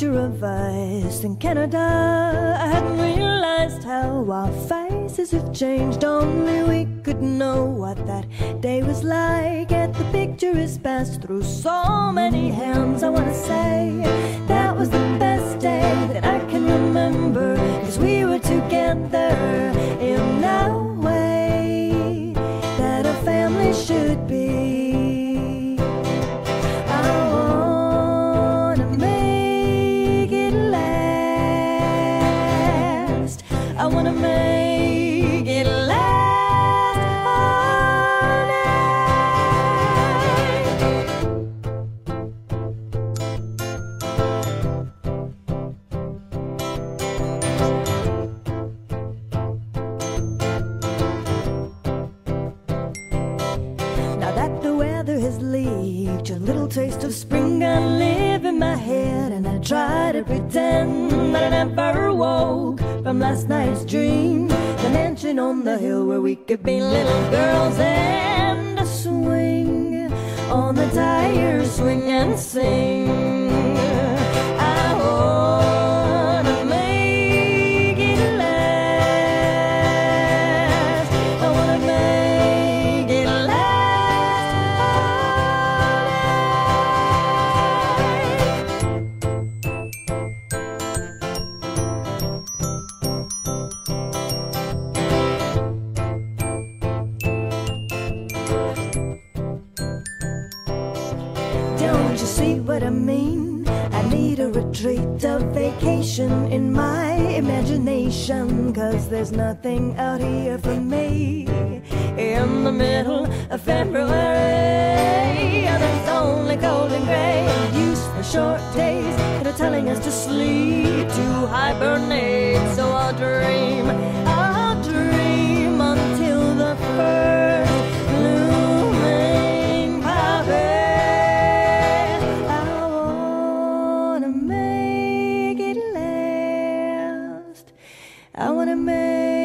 picture of us in Canada. I hadn't realized how our faces have changed. Only we could know what that day was like. And the picture is passed through so many hands. I wanna say that was the best day that I can remember, 'cause we were together in a way that a family should be. I wanna make it last all night. Now that the weather has leaked, a little taste of spring got live in my head, and I try to pretend that I never woke from last night's dream. The mansion on the hill where we could be little girls and swing on the tire, swing and sing. I wanna make it last. I wanna make it last Don't you see what I mean? I need a retreat, a vacation in my imagination, 'cause there's nothing out here for me in the middle of February. There's only cold and gray and useless short days that are telling us to sleep, to hibernate. So I'll dream until the first blooming poppy. I wanna make